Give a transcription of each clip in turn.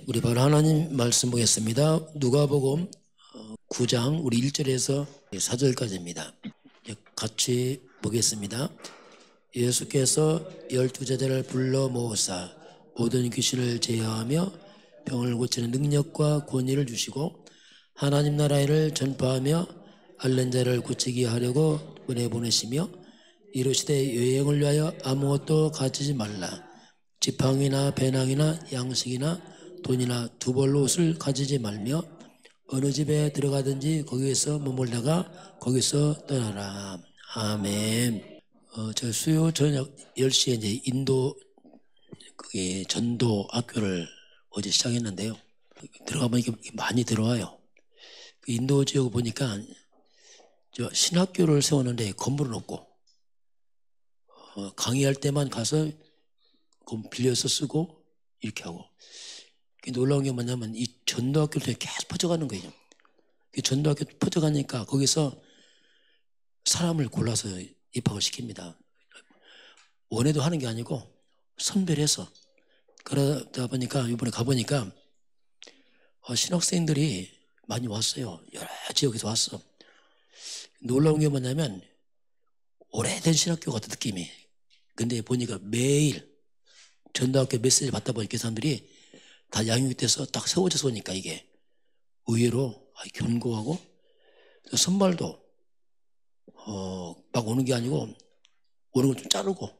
우리 바로 하나님 말씀 보겠습니다. 누가복음 9장 우리 1절에서 4절까지입니다. 같이 보겠습니다. 예수께서 12제자를 불러 모으사 모든 귀신을 제어하며 병을 고치는 능력과 권위를 주시고 하나님 나라를 전파하며 앓는 자를 고치게 하려고 보내시며 이르시되 여행을 위하여 아무것도 가지지 말라. 지팡이나 배낭이나 양식이나 돈이나 두 벌로 옷을 가지지 말며 어느 집에 들어가든지 거기에서 머물다가 거기서 떠나라. 아멘. 저 수요 저녁 10시에 이제 인도 그게 전도 학교를 어제 시작했는데요. 들어가 보니까 많이 들어와요. 그 인도 지역 보니까 저 신학교를 세우는데 건물은 없고 강의할 때만 가서 빌려서 쓰고 이렇게 하고. 놀라운 게 뭐냐면 이 전도학교를 계속 퍼져가는 거예요. 전도학교 퍼져가니까 거기서 사람을 골라서 입학을 시킵니다. 원해도 하는 게 아니고 선별해서. 그러다 보니까 이번에 가보니까 신학생들이 많이 왔어요. 여러 지역에서 왔어. 놀라운 게 뭐냐면 오래된 신학교 같은 느낌이. 근데 보니까 매일 전도학교 메시지를 받다 보니까 사람들이 다 양육이 돼서 딱 세워져서 오니까 이게 의외로 견고하고 선발도 막 오는 게 아니고 오는 걸 좀 자르고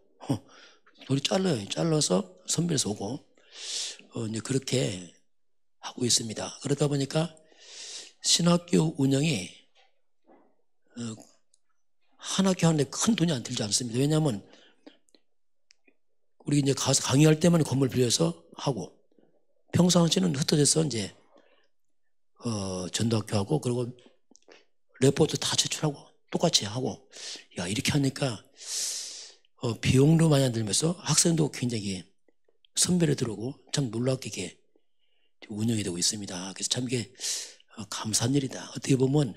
우리 잘라서 선별해서 오고 이제 그렇게 하고 있습니다. 그러다 보니까 신학교 운영이 한 학교 하는데 큰 돈이 안 들지 않습니다. 왜냐하면 우리 이제 가서 강의할 때만 건물 빌려서 하고 평상시는 흩어져서 이제 전도학교 하고 그리고 레포트 다 제출하고 똑같이 하고 야 이렇게 하니까 비용도 많이 안 들면서 학생도 굉장히 선별에 들어오고 참 놀랍게 운영이 되고 있습니다. 그래서 참 이게 감사한 일이다. 어떻게 보면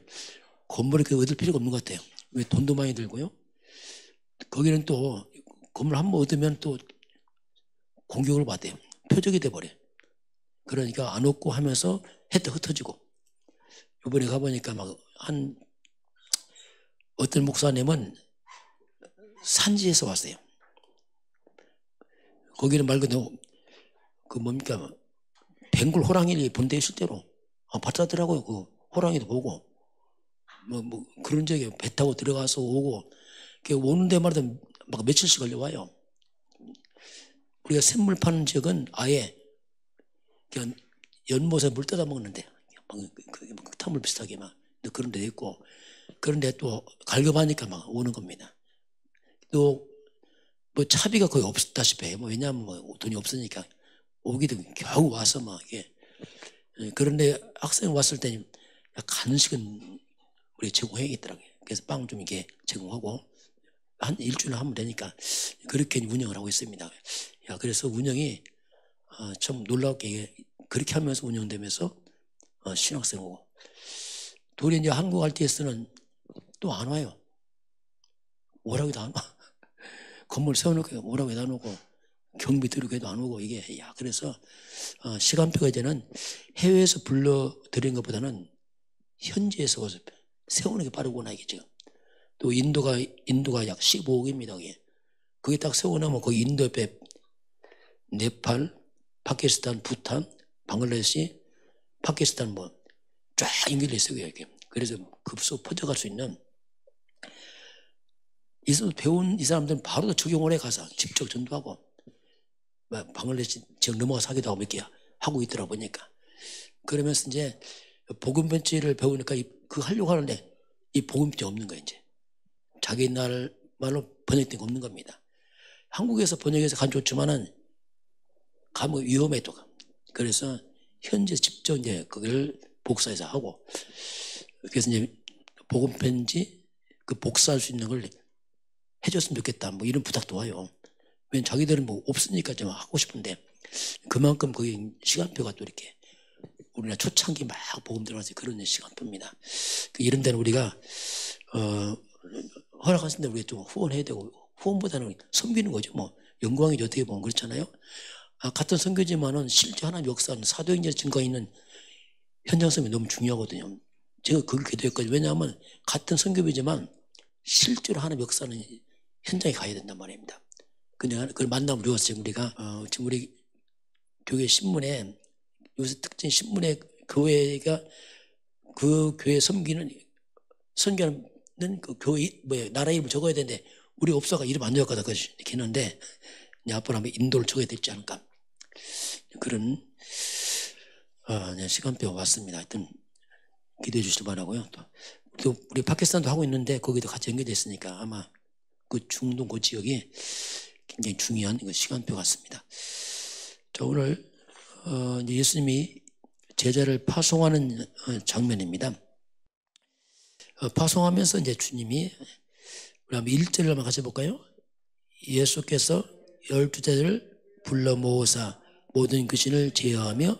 건물에 얻을 필요가 없는 것 같아요. 왜 돈도 많이 들고요. 거기는 또 건물 한 번 얻으면 또 공격을 받아요. 표적이 돼버려. 그러니까 안 얻고 하면서 해도 흩어지고. 이번에 가보니까 막 어떤 목사님은 산지에서 왔어요. 거기는 말 그대로 벵골 호랑이를 본대에 실제로 봤다더라고요. 그 호랑이도 보고 뭐 그런 적에 배 타고 들어가서 오고 오는 데마다 막 며칠씩 걸려와요. 우리가 샘물 파는 지역은 아예 그냥 연못에 물 떠다 먹는데 흙탕물 비슷하게 막 그런 데 있고 그런데 또 갈급하니까 막 오는 겁니다. 또 뭐 차비가 거의 없다시피 해요. 왜냐하면 뭐 돈이 없으니까 오기도 겨우 와서 막 이게 그런데 학생 왔을 때 간식은 우리 제공해야겠더라고요. 그래서 빵 좀 이렇게 제공하고 한 일주일에 하면 되니까 그렇게 운영을 하고 있습니다. 그래서 운영이 참 놀랍게 그렇게 하면서 운영되면서 신학생 오고 둘이 이제 한국 RTS는 또 안 와요. 오라고 해도 안 와. 건물 세워놓고 오라고 해도 안 오고 경비 들고 해도 안 오고 이게 그래서 시간표가 이제는 해외에서 불러들인 것보다는 현지에서 와서 세우는 게 빠르구나 이게 지금. 또 인도가 약 15억입니다. 그게 딱 세워놓으면 거기 인도 옆에 네팔, 파키스탄, 부탄, 방글라데시, 파키스탄 쫙 연결돼 있어요. 이렇게. 그래서 급속 퍼져갈 수 있는 배운 이 사람들은 바로 적용을 해 가서 직접 전도하고 방글라데시 지역 넘어가서 하기도 하고 몇 개 하고 있더라 보니까 그러면서 이제 복음편지를 배우니까 그 하려고 하는데 이 복음편지 없는 거예요. 이제 자기 나라 말로 번역된 거 없는 겁니다. 한국에서 번역해서 간 좋지만은 가면 위험해 또. 그래서 현재 직접 이제 그걸 복사해서 하고 그래서 이제 복음편지 그 복사할 수 있는 걸 해줬으면 좋겠다. 이런 부탁도 와요. 왜냐면 자기들은 없으니까 좀 하고 싶은데 그만큼 거기 시간표가 또 이렇게 우리나라 초창기 막 복음 들어가서 그런 시간표입니다. 이런 데는 우리가 허락하신 데 우리가 좀 후원해야 되고 후원보다는 섬기는 거죠. 영광이죠. 어떻게 보면 그렇잖아요. 같은 선교지만은 실제 하나님 역사는 사도행전에 증거 있는 현장성이 너무 중요하거든요. 제가 그걸 기도했거든요. 왜냐하면 같은 선교지만 실제로 하나님 역사는 현장에 가야 된단 말입니다. 근데 그걸 만나면 좋았어요. 우리가 지금 우리 교회 신문에 요새 특징 신문에 교회가 그 교회 섬기는 선교하는 그 교회 나라 이름 적어야 되는데 우리 업소가 이름 안 적었다 그렇게 했는데 앞으로 한번 인도를 적어야 되지 않을까 그런 시간표 왔습니다. 하여튼 기도해 주시기 바라고요. 또 우리 파키스탄도 하고 있는데 거기도 같이 연결됐으니까 아마 그 중동 그 지역이 굉장히 중요한 시간표 같습니다. 자, 오늘 이제 예수님이 제자를 파송하는 장면입니다. 파송하면서 이제 주님이 우리 한번 1절을 한번 같이 볼까요? 예수께서 12제자를 불러 모으사 모든 귀신을 제어하며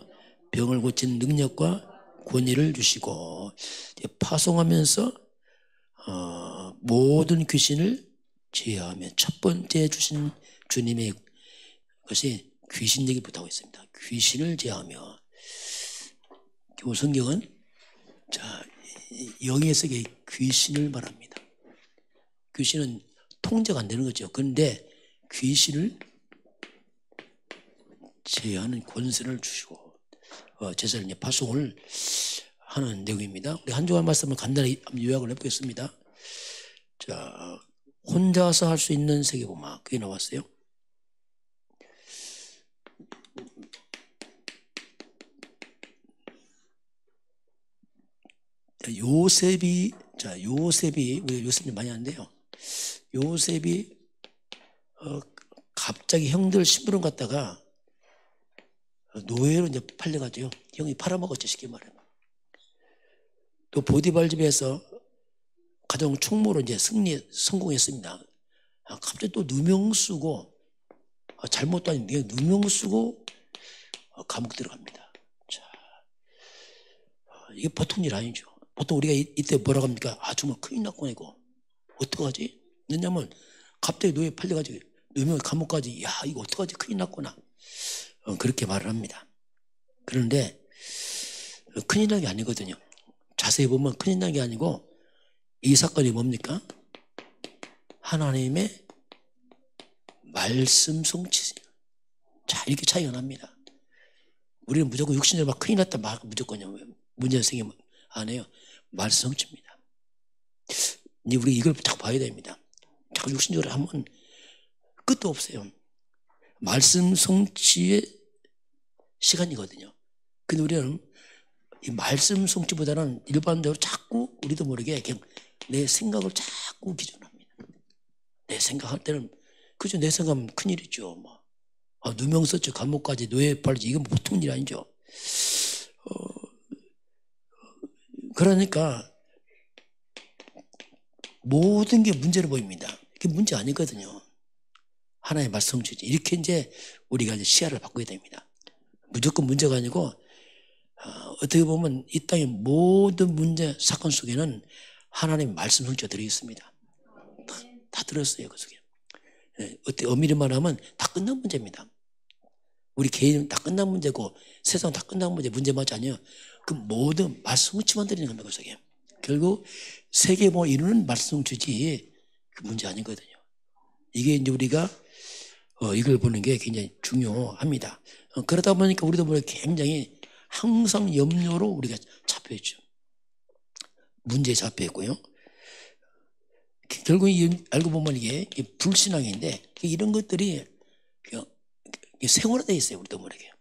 병을 고치는 능력과 권위를 주시고 파송하면서 모든 귀신을 제어하며 첫 번째 주신 주님의 것이 귀신 얘기부터 하고 있습니다. 귀신을 제어하며 성경은 영의 세계의 귀신을 말합니다. 귀신은 통제가 안 되는 거죠. 그런데 귀신을 제어하는 권세를 주시고 제자를 이제 파송을 하는 내용입니다. 우리 한 주간 말씀을 간단히 요약을 해보겠습니다. 자, 혼자서 할 수 있는 세계복음학 그게 나왔어요. 요셉이 우리 요셉님 많이 하는데요. 요셉이 갑자기 형들 심부름 갔다가 노예로 이제 팔려가지고 형이 팔아먹었죠, 쉽게 말하면. 또 보디발 집에서 가정 총무로 이제 성공했습니다. 갑자기 또 누명 쓰고 잘못도 아닌데 누명 쓰고 감옥 들어갑니다. 자, 이게 보통 일 아니죠. 보통 우리가 이때 뭐라고 합니까? 정말 큰일 났구나 이거. 어떡하지? 왜냐면 갑자기 노예 팔려가지고 누명 감옥까지 이거 어떡하지? 큰일 났구나. 그렇게 말을 합니다. 그런데 큰일 난 게 아니거든요. 자세히 보면 큰일 난 게 아니고 이 사건이 뭡니까? 하나님의 말씀 성취. 자, 이렇게 차이가 납니다. 우리는 무조건 육신적으로 막 큰일 났다 막 무조건요. 문제가 생기면 안 해요. 말씀 성취입니다. 이제 우리 이걸 자꾸 봐야 됩니다. 자꾸 육신적으로 하면 끝도 없어요. 말씀 성취의 시간이거든요. 근데 우리는 이 말씀 성취보다는 일반적으로 자꾸 우리도 모르게 그냥 내 생각을 자꾸 기준합니다. 내 생각할 때는 그죠? 내 생각하면 큰일이죠. 누명 썼죠. 감옥까지 노예 팔지 이건 보통 일 아니죠. 그러니까 모든 게 문제로 보입니다. 그게 문제 아니거든요. 하나의 말씀 성취지. 이렇게 이제 우리가 이제 시야를 바꿔야 됩니다. 무조건 문제가 아니고 어떻게 보면 이 땅의 모든 문제 사건 속에는 하나님의 말씀 성취가 들어있습니다. 다 들었어요 그 속에. 어떻게 엄밀히 말하면 다 끝난 문제입니다. 우리 개인은 다 끝난 문제고 세상 다 끝난 문제 맞지 않아요. 그 모든 말씀 성취만 드리는 겁니다. 그 속에. 결국 세계복음을 이루는 말씀 성취지 그 문제 아니거든요. 이게 이제 우리가 이걸 보는 게 굉장히 중요합니다. 그러다 보니까 우리도 굉장히 항상 염려로 우리가 잡혀있죠. 문제에 잡혀있고요. 결국 알고 보면 이게 불신앙인데 이런 것들이 생활화되어 있어요. 우리도 모르게.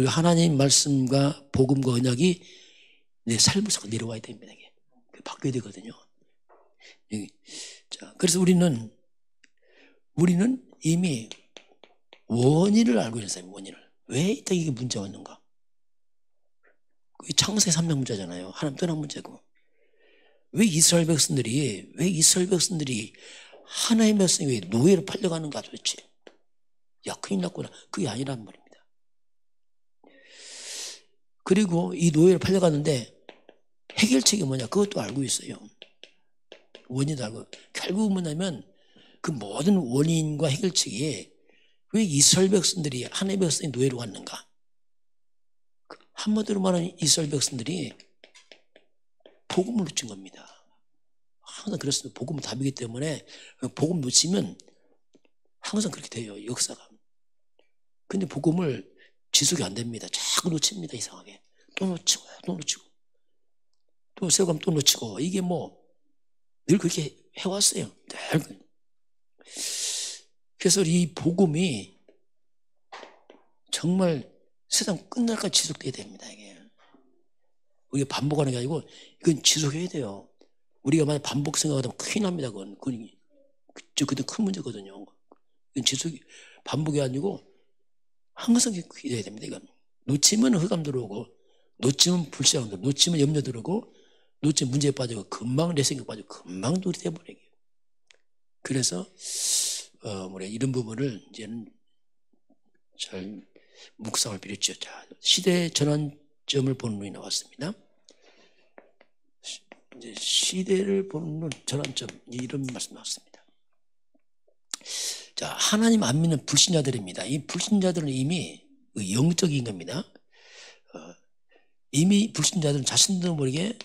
하나님 말씀과 복음과 언약이 내 삶에서 내려와야 됩니다. 이게 바뀌어야 되거든요. 자, 그래서 우리는 이미 원인을 알고 있는 사람이에요. 원인을. 왜 이때 이게 문제가 왔는가? 창세 3장 문제잖아요. 하나님 떠난 문제고. 왜 이스라엘 백성들이 하나님의 백성이 왜 노예로 팔려가는가 도대체. 큰일 났구나. 그게 아니란 말입니다. 그리고 이 노예로 팔려가는데 해결책이 뭐냐? 그것도 알고 있어요. 원인도 알고. 결국 뭐냐면 그 모든 원인과 해결책이 왜 이스라엘 백성들이 하나님의 백성이 노예로 갔는가? 한마디로 말하면 이스라엘 백성들이 복음을 놓친 겁니다. 항상 그렇습니다. 복음은 답이기 때문에 복음 놓치면 항상 그렇게 돼요. 역사가. 근데 복음을 지속이 안 됩니다. 자꾸 놓칩니다. 이상하게. 또 놓치고 또 놓치고 또 세우면 또 놓치고 이게 뭐 늘 그렇게 해왔어요. 늘. 그래서 이 복음이 정말 세상 끝날까지 지속돼야 됩니다. 이게 우리가 반복하는 게 아니고 이건 지속해야 돼요. 우리가 만약 반복 생각하다 큰일 납니다. 그건 큰 문제거든요. 이건 지속이 반복이 아니고 항상 해야 됩니다. 이건 놓치면 흑암 들어오고 놓치면 불쌍한 거, 놓치면 염려 들어오고 놓치면 문제에 빠지고 금방 내 생각 빠지고 금방 돌이 돼버리게. 그래서 뭐래 이런 부분을 이제는 잘 묵상할 필요 있죠. 자, 시대 전환점을 보는 눈이 나왔습니다. 이제 시대를 보는 눈, 전환점 이런 말씀 나왔습니다. 자, 하나님 안 믿는 불신자들입니다. 이 불신자들은 이미 영적인 겁니다. 이미 불신자들은 자신도 모르게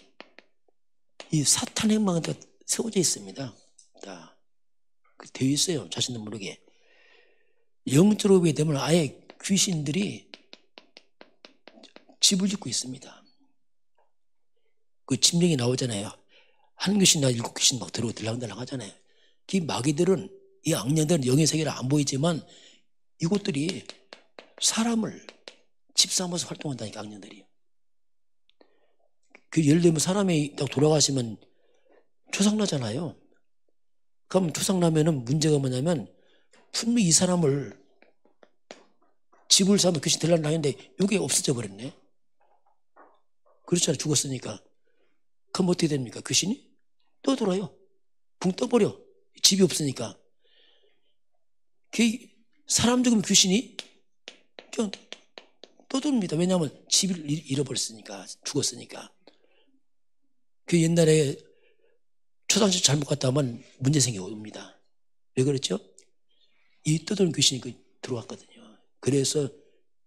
이 사탄의 행방에 세워져 있습니다. 자, 되어 있어요. 자신도 모르게. 영적으로 보게 되면 아예 귀신들이 집을 짓고 있습니다. 그 침령이 나오잖아요. 한 귀신이나 7귀신 막 들어오고 들랑들랑 하잖아요. 이 마귀들은, 이 악령들은 영의 세계를 안 보이지만 이것들이 사람을 집 삼아서 활동한다니까, 악령들이. 그 예를 들면 사람이 딱 돌아가시면 초상나잖아요. 그럼 초상나면은 문제가 뭐냐면 분명히 이 사람을 집을 사면 귀신 들라고 하는데 이게 없어져 버렸네. 그렇잖아요. 죽었으니까. 그럼 어떻게 됩니까? 귀신이 떠돌아요. 붕 떠버려. 집이 없으니까. 사람 죽으면 귀신이 그냥 떠도릅니다. 왜냐하면 집을 잃어버렸으니까, 죽었으니까. 그 옛날에 초상집 잘못 갔다 하면 문제 생겨옵니다. 왜 그랬죠? 이 떠도는 귀신이 들어왔거든요. 그래서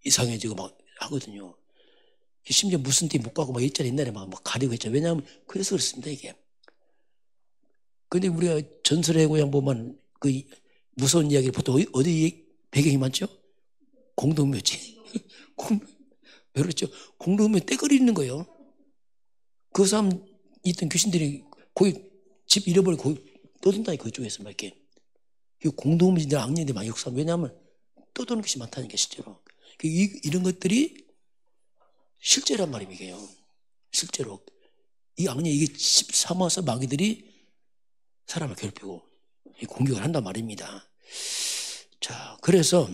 이상해지고 막 하거든요. 심지어 무슨 띠 못 가고 막 있잖아요. 옛날에 막 가리고 했잖아요. 왜냐하면 그래서 그렇습니다, 이게. 근데 우리가 전설의 고향 보면 그 무서운 이야기를 보통 어디 배경이 많죠? 공동묘지. 왜 그렇죠? 공동묘 떼거리는 거예요. 그 사람 있던 귀신들이 거기 집 잃어버리고 거기 떠든다니까, 그쪽에서 막 이렇게. 공동묘지들 악령들이 많이 역사하면, 왜냐하면 떠도는 것이 많다니까, 실제로. 이런 것들이 실제란 말입니다, 이게요. 실제로. 이 악령, 이게 집 삼아서 마귀들이 사람을 괴롭히고 공격을 한단 말입니다. 자, 그래서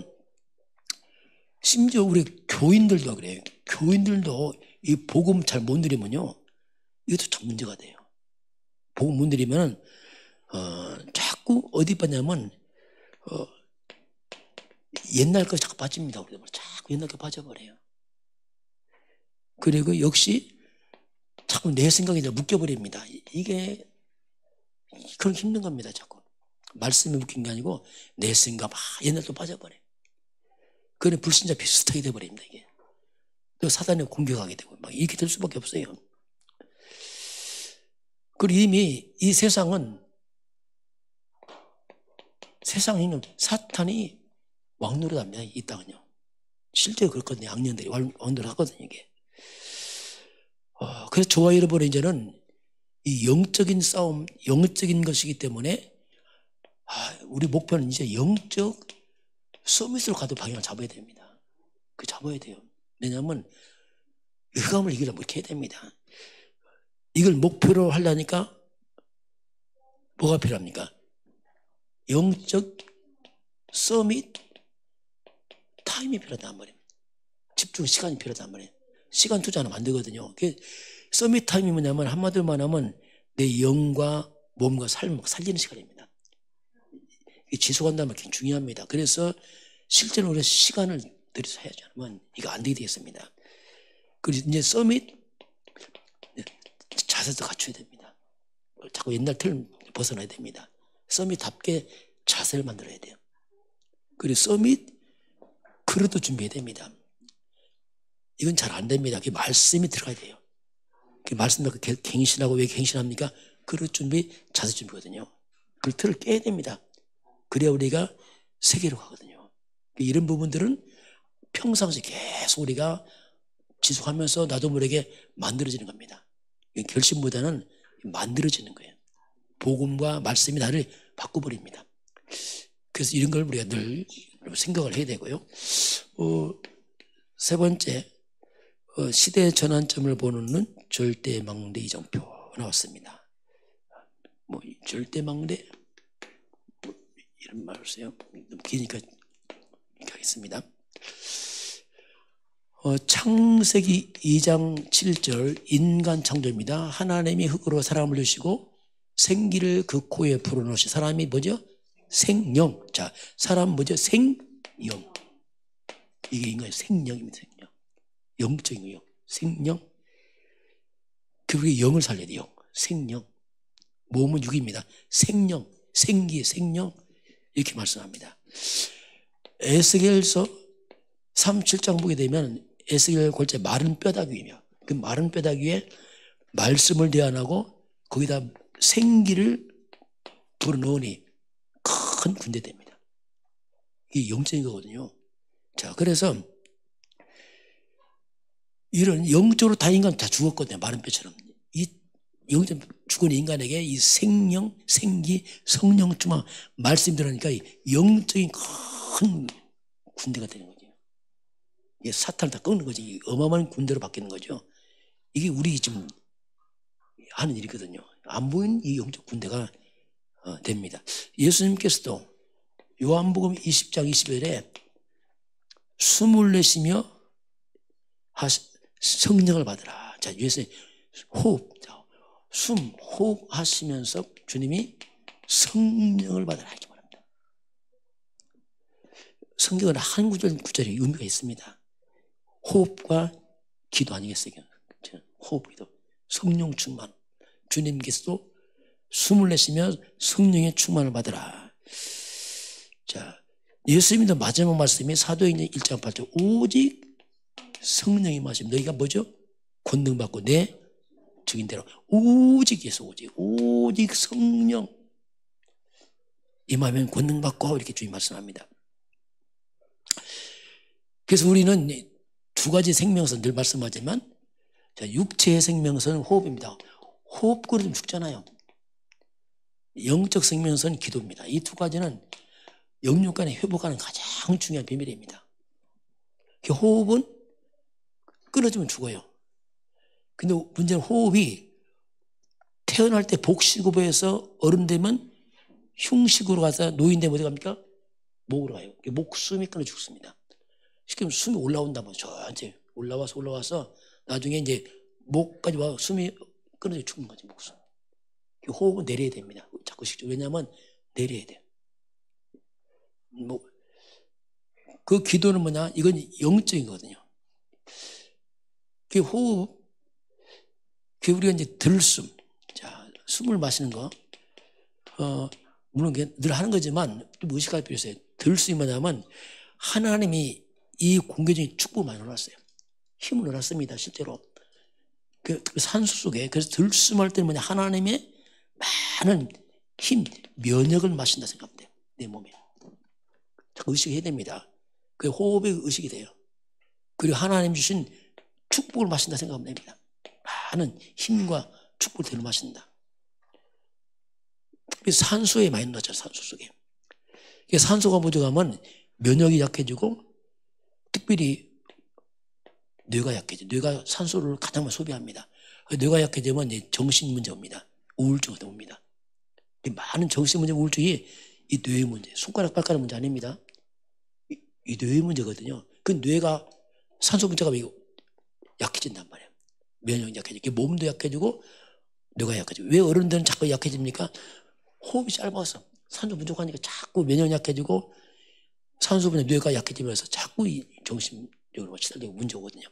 심지어 우리 교인들도 그래요. 교인들도 이 복음 잘 못 누리면요, 이것도 참 문제가 돼요. 복음 못 누리면 자꾸 어디 빠냐면 옛날 거 자꾸 빠집니다. 우리가 자꾸 옛날 거 빠져버려요. 그리고 역시 자꾸 내 생각에 묶여버립니다. 이게 그런 힘든 겁니다. 자꾸 말씀에 묶인 게 아니고 내 생각 막 옛날로 빠져버려요. 그래 불신자 비슷하게 돼버립니다. 이게 또 사단에 공격하게 되고 막 이렇게 될 수밖에 없어요. 그리고 이미 이 세상은 세상에는 사탄이 왕노릇합니다. 이 땅은요. 실제로 그렇거든요. 악령들이 왕노릇하거든요. 이게. 그래서 저와 여러분은 이제는 이 영적인 싸움, 영적인 것이기 때문에 우리 목표는 이제 영적 서밋으로 가도 방향을 잡아야 됩니다. 그 잡아야 돼요. 왜냐하면 흑암을 이기려면 이렇게 해야 됩니다. 이걸 목표로 하려니까 뭐가 필요합니까? 영적 서밋 타임이 필요하단 말이에요. 집중 시간이 필요하단 말이에요. 시간 투자는 안 되거든요. 서밋 타임이 뭐냐면 한마디로 말하면 내 영과 몸과 삶을 살리는 시간입니다. 지속한다는 말 굉장히 중요합니다. 그래서 실제로 우리가 시간을 들여서 해야지 않으면 이거 안 되게 되겠습니다. 그리고 이제 서밋 자세도 갖춰야 됩니다. 자꾸 옛날 틀을 벗어나야 됩니다. 서밋답게 자세를 만들어야 돼요. 그리고 서밋 그릇도 준비해야 됩니다. 이건 잘 안 됩니다. 그 말씀이 들어가야 돼요. 그 말씀이 갱신하고 왜 갱신합니까? 그릇 준비, 자세 준비거든요. 그 틀을 깨야 됩니다. 그래야 우리가 세계로 가거든요. 이런 부분들은 평상시 계속 우리가 지속하면서 나도 모르게 만들어지는 겁니다. 결심보다는 만들어지는 거예요. 복음과 말씀이 나를 바꿔버립니다. 그래서 이런 걸 우리가 늘 생각을 해야 되고요. 세 번째, 시대 전환점을 보는 절대망대 이정표 나왔습니다. 뭐 절대망대 뭐 이런 말을 써요. 너무 기니까 이렇게 하겠습니다. 창세기 2장 7절 인간 창조입니다. 하나님이 흙으로 사람을 주시고 생기를 그 코에 불어넣으시. 사람이 뭐죠? 생령. 자, 사람 뭐죠? 생영. 이게 인간의 생령입니다. 생령. 영적인 거요. 생령. 그리고 영을 살려야 돼요. 생령. 몸은 육입니다. 생령, 생기, 생령 이렇게 말씀합니다. 에스겔서 37장 보게 되면 에스겔 골자 마른 뼈다귀 위며 그 마른 뼈다귀 위에 말씀을 대안하고 거기다 생기를 불어넣으니 큰 군대 됩니다. 이게 영적인 거거든요. 자, 그래서 이런 영적으로 다 인간 다 죽었거든요. 마른 뼈처럼. 이 영적 죽은 인간에게 이 생명, 생기, 성령 충만 말씀이 들어가니까 영적인 큰 군대가 되는 거죠. 이게 사탄을 다 꺾는 거지. 어마어마한 군대로 바뀌는 거죠. 이게 우리 지금 하는 일이거든요. 안 보이는 이 영적 군대가 됩니다. 예수님께서도 요한복음 20장 20절에 숨을 내쉬며 성령을 받으라. 자, 예수님 호흡, 호흡하시면서 주님이 성령을 받으라 이렇게 말합니다. 성경은 한 구절에 의미가 있습니다. 호흡과 기도 아니겠어요? 호흡, 기도, 성령 충만. 주님께서도 숨을 내쉬며 성령의 충만을 받으라. 자, 예수님도 마지막 말씀이 사도행전 1장 8절 오직 성령이 마시면 너희가 뭐죠? 권능 받고 내 증인대로 오직 예수 오직 성령 임하면 권능 받고 이렇게 주님 말씀합니다. 그래서 우리는 두 가지 생명선 늘 말씀하지만 자, 육체의 생명선은 호흡입니다. 호흡 그러면 죽잖아요. 영적 생명선은 기도입니다. 이 두 가지는 영육 간에 회복하는 가장 중요한 비밀입니다. 호흡은 끊어지면 죽어요. 근데 문제는 호흡이 태어날 때 복식호흡에서 어른 되면 흉식으로 가서 노인 되면 어디 갑니까? 목으로 가요. 목숨이 끊어 죽습니다. 시키면 숨이 올라온다면 저한테 올라와서 나중에 이제 목까지 와 숨이 끊어져 죽는 거지 목숨. 호흡은 내려야 됩니다. 자꾸 식죠. 왜냐하면 내려야 돼요. 그 기도는 뭐냐? 이건 영적이거든요. 그 호흡, 그 우리가 이제 들숨, 자 숨을 마시는 거, 물론 늘 하는 거지만 좀 의식할 필요 있어요. 들숨이 뭐냐면 하나님이 이 공개적인 축복을 많이 넣어놨어요. 힘을 넣어놨습니다. 실제로. 그 산수 속에. 그래서 들숨할 때는 뭐냐. 하나님의 많은 힘, 면역을 마신다 생각하면 돼요. 내 몸에. 자꾸 의식해야 됩니다. 그 호흡의 의식이 돼요. 그리고 하나님 주신 축복을 마신다 생각하면 됩니다. 많은 힘과 축복을 들어 마신다. 산소에 많이 넣었죠. 산소 속에. 산소가 부족하면 면역이 약해지고 특별히 뇌가 약해져. 뇌가 산소를 가장 많이 소비합니다. 뇌가 약해지면 이제 정신 문제 옵니다. 우울증이 옵니다. 많은 정신 문제, 우울증이 이 뇌의 문제, 손가락 발가락 문제 아닙니다. 이 뇌의 문제거든요. 그 뇌가 산소 문제가 약해진단 말이에요. 면역이 약해지고 몸도 약해지고 뇌가 약해지고. 왜 어른들은 자꾸 약해집니까? 호흡이 짧아서 산소 부족하니까 자꾸 면역이 약해지고 산소 분해 뇌가 약해지면서 자꾸 이 정신적으로 치달리고 문제 오거든요.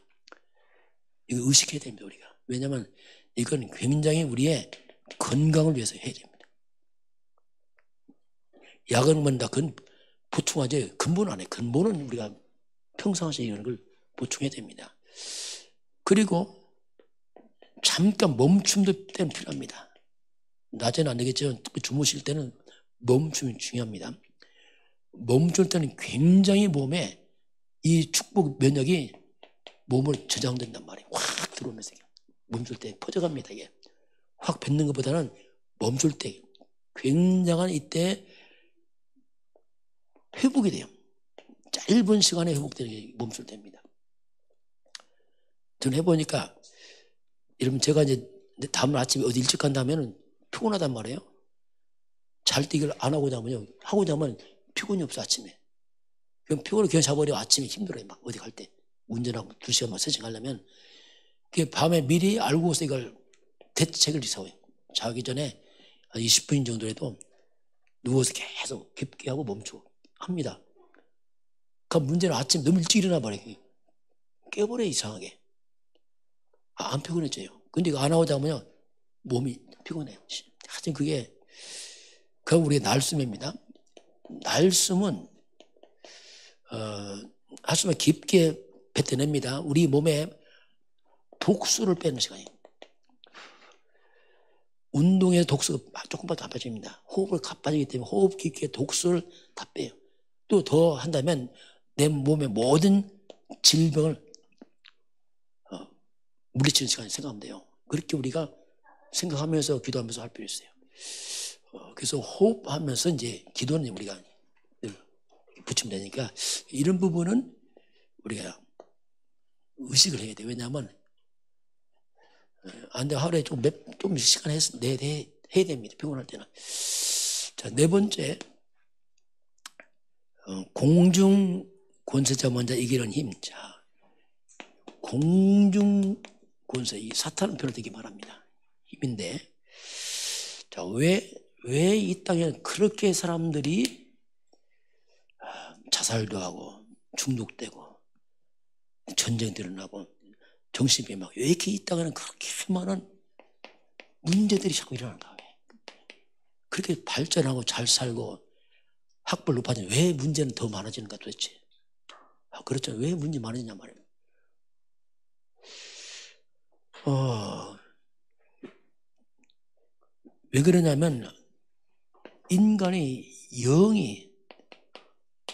이거 의식해야 됩니다, 우리가. 왜냐하면 이건 굉장히 우리의 건강을 위해서 해야 됩니다. 약은 뭔다, 그건 보충하지, 근본은 안 해. 근본은 우리가 평상시에 이런 걸 보충해야 됩니다. 그리고 잠깐 멈춤도 때는 필요합니다. 낮에는 안 되겠지만 주무실 때는 멈춤이 중요합니다. 멈출 때는 굉장히 몸에 이 축복 면역이 몸으로 저장된단 말이에요. 확 들어오면서 멈출 때 퍼져갑니다. 이게 확 뱉는 것보다는 멈출 때 굉장한 이때 회복이 돼요. 짧은 시간에 회복되는 게 멈출 때입니다. 저는 해보니까 여러분 제가 이제 다음날 아침에 어디 일찍 간다면 피곤하단 말이에요. 잘 때 이걸 안 하고 자면요. 하고 자면 피곤이 없어 아침에. 그럼 피곤을 그냥 자버려 아침에 힘들어요. 막 어디 갈 때. 운전하고 2시간, 3시간 가려면 밤에 미리 알고서 이걸 대책을 세워요. 자기 전에 한 20분 정도라도 누워서 계속 깊게 하고 멈추고 합니다. 그 문제는 아침 너무 일찍 일어나 버려요. 깨버려 이상하게. 안 피곤해져요. 근데 이거 안 하고 자면요. 몸이 피곤해요. 하여튼 그게 우리의 날숨입니다. 날숨은 한숨을 깊게 뱉어냅니다. 우리 몸에 독소를 빼는 시간이에요. 운동에 독소가 조금만 다 빠집니다. 호흡을 가빠지기 때문에 호흡 깊게 독소를 다 빼요. 또 더 한다면 내 몸의 모든 질병을 물리치는 시간이 생각하면 돼요. 그렇게 우리가 생각하면서 기도하면서 할 필요 있어요. 그래서 호흡하면서 이제 기도는 우리가 붙이면 되니까 이런 부분은 우리가 의식을 해야 돼요. 왜냐하면 안 돼. 하루에 좀 시간 해야 됩니다. 피곤할 때는. 자, 네 번째, 공중 권세자 먼저 이기는 힘. 자, 공중 권세, 이 사탄은 별로 되게 말합니다. 힘인데, 자, 왜 이 땅에 그렇게 사람들이 자살도 하고 중독되고 전쟁도 일어나고 정신병이 막 왜 이렇게 이 땅에는 그렇게 많은 문제들이 자꾸 일어나는가? 그렇게 발전하고 잘 살고 학벌 높아지는 왜 문제는 더 많아지는가 도대체? 그렇죠. 왜 문제 많아지냐 말이에요. 왜 그러냐면 인간의 영이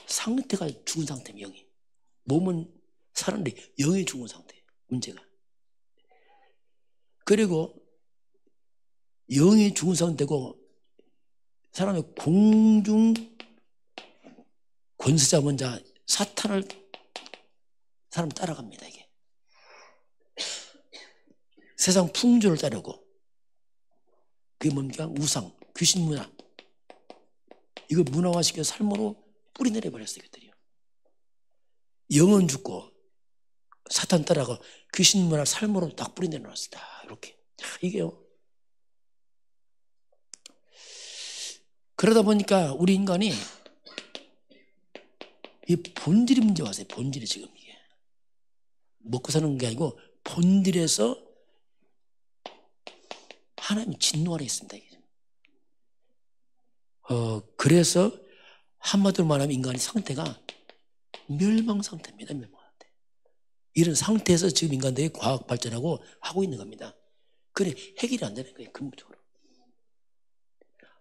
상태가 죽은 상태입니다. 영이. 몸은 사는데 영이 죽은 상태예요. 문제가. 그리고 영이 죽은 상태고 사람의 공중 권세자 먼저 사탄을 사람 따라갑니다. 이게 세상 풍조를 따르고 그게 뭡니까? 우상, 귀신 문화 이거 문화화시켜 삶으로 뿌리내려 버렸어요. 이것들이요. 영은 죽고 사탄 따라가 귀신 문화 삶으로 딱 뿌리내려 놨어요. 이렇게 이게요. 그러다 보니까 우리 인간이 이 본질이 문제 왔어요. 본질이 지금 이게 먹고 사는 게 아니고 본질에서 하나님이 진노 안에 있습니다. 이게. 그래서 한마디로 말하면 인간의 상태가 멸망 상태입니다. 멸망 상태. 이런 상태에서 지금 인간들이 과학 발전하고 하고 있는 겁니다. 그래 해결이 안 되는 거예요. 근본적으로.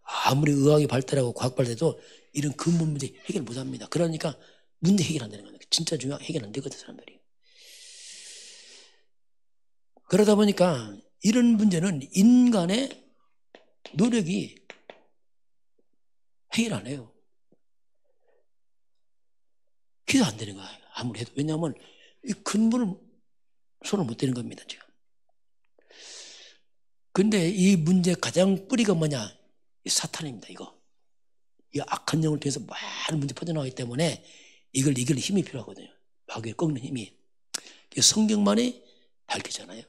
아무리 의학이 발달하고 과학 발달해도 이런 근본 문제 해결 못합니다. 그러니까 문제 해결 안 되는 거예요. 진짜 중요한 해결 안 되거든 사람들이. 그러다 보니까 이런 문제는 인간의 노력이 해결 안 해요. 기도 안 되는 거예요. 아무리 해도. 왜냐하면 이 근본을 손을 못 대는 겁니다. 지금. 근데 이 문제의 가장 뿌리가 뭐냐? 이 사탄입니다. 이거. 이 악한 영을 통해서 많은 문제 퍼져나가기 때문에 이걸 이길 힘이 필요하거든요. 마귀를 꺾는 힘이. 성경만이 밝히잖아요.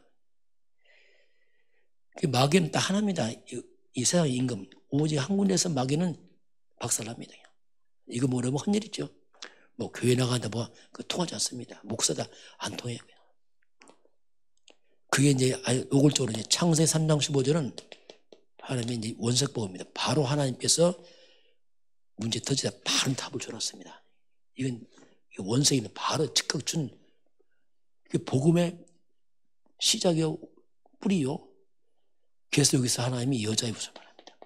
마귀는 딱 하나입니다. 이 세상의 임금. 오직 한 군데서 마귀는 박살납니다. 이거 뭐라면 헛일이죠. 뭐 교회 나간다 뭐 그 통하지 않습니다. 목사다 안 통해요. 그게 이제 노골적으로 이제 창세 3장 15절은 하나님의 이제 원색보호입니다. 바로 하나님께서 문제 터지다 바른 답을 줘놨습니다. 이건 원색이는 바로 즉각 준 복음의 시작이요, 뿌리요. 그래서 여기서 하나님이 여자의 후손 말합니다.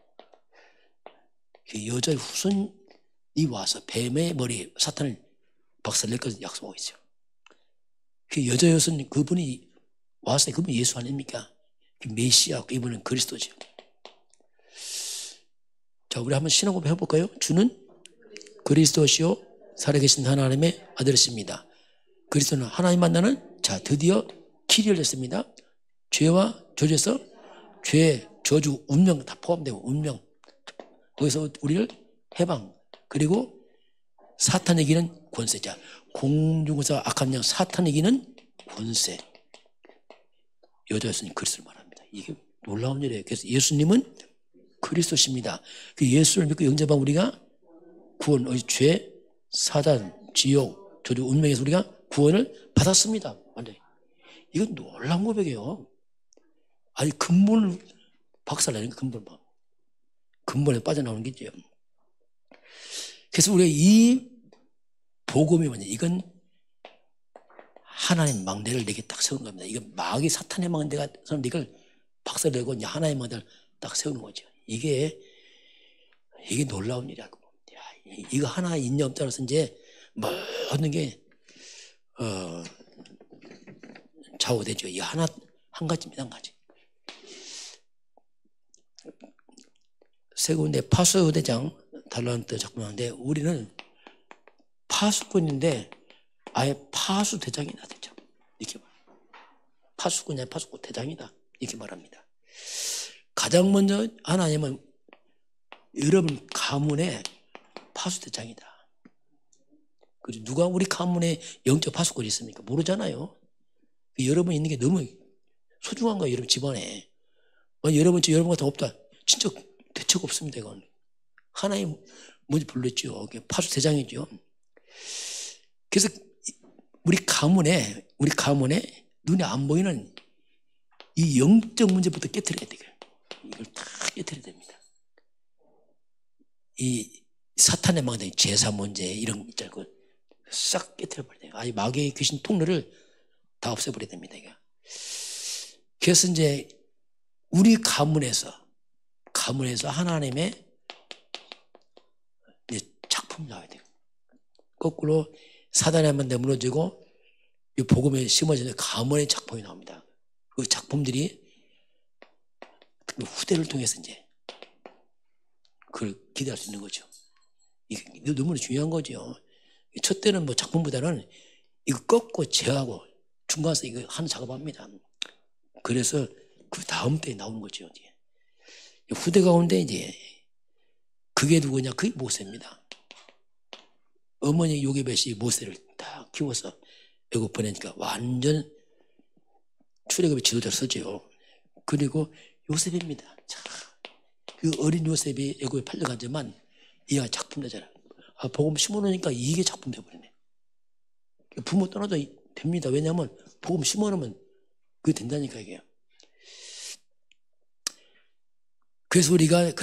여자의 후손이 와서 뱀의 머리에 사탄을 박살낼 것을 약속하고 있어요. 여자의 후손 그분이 와서 그분 예수 아닙니까? 메시아, 이분은 그리스도죠. 자, 우리 한번 신앙 고백 해볼까요? 주는 그리스도시요 살아계신 하나님의 아들이십니다. 그리스도는 하나님 만나는, 자, 드디어 길이 열렸습니다. 죄와 저주에서, 죄, 저주, 운명 다 포함되고, 운명. 거기서 우리를 해방, 그리고 사탄 이기는 권세자, 공중에서 악한 영 사탄 이기는 권세. 여자 예수님 그리스도를 말합니다. 이게 놀라운 일이에요. 그래서 예수님은 그리스도십니다. 그 예수를 믿고 영접한 우리가 구원, 죄, 사단, 지옥, 저주, 운명에서 우리가 구원을 받았습니다. 완전히. 이건 놀라운 고백이에요. 아니, 근본을 박살내는 근본. 근본에 빠져나오는 게죠. 그래서 우리가 이 복음이 뭐냐, 이건 하나님 망대를 내게 딱 세우는 겁니다. 이건 마귀 사탄의 망대가 이걸 박살내고 이제 하나의 망대를 딱 세우는 거죠. 이게 놀라운 일이라고. 이거 하나 인정 따라서 이제 모든 게 좌우되죠. 이 한 가지입니다. 한 가지. 세군데 파수대장 달란트 작품하는데 우리는 파수꾼인데 아예 파수대장이다 되죠. 이렇게 파수꾼이 아니라 파수꾼 대장이다 이렇게 말합니다. 가장 먼저 하나님은 여러분 가문의 파수대장이다. 그리고 누가 우리 가문에 영적 파수꾼이 있습니까? 모르잖아요. 여러분 있는 게 너무 소중한 거예요. 여러분 집안에. 여러분 같은 없다. 진짜 대책 없습니다. 이건 하나님 먼저 불렀죠. 파수대장이죠. 그래서 우리 가문에 눈에 안 보이는 이 영적 문제부터 깨트려야 돼요. 이걸 다 깨트려야 됩니다. 이 사탄의 망대, 제사 문제 이런 거 있잖아요. 싹 깨트려버려야 돼요. 아예 마귀의 귀신 통로를 다 없애버려야 됩니다. 그래서 이제 우리 가문에서 하나님의 이제 작품이 나와야 돼요. 거꾸로 사단의 망대 무너지고 이 복음에 심어지는 가문의 작품이 나옵니다. 그 작품들이 후대를 통해서 이제 그걸 기대할 수 있는 거죠. 이게 너무나 중요한 거죠. 첫 때는 뭐 작품보다는 이거 꺾고 제하고 중간에서 이거 하는 작업합니다. 그래서 그 다음 때에 나오는 거죠. 이제. 후대 가운데 이제 그게 누구냐? 그게 모세입니다. 어머니 요게벳이 모세를 다 키워서 애굽 보내니까 완전 출애굽의 지도자를 쓰죠. 그리고 요셉입니다. 자, 그 어린 요셉이 애굽에 팔려가지만 이가 작품 되잖아. 복음 심어놓으니까 이게 작품 되어버리네. 부모 떠나도 됩니다. 왜냐하면 복음 심어놓으면 그게 된다니까 이게요. 그래서 우리가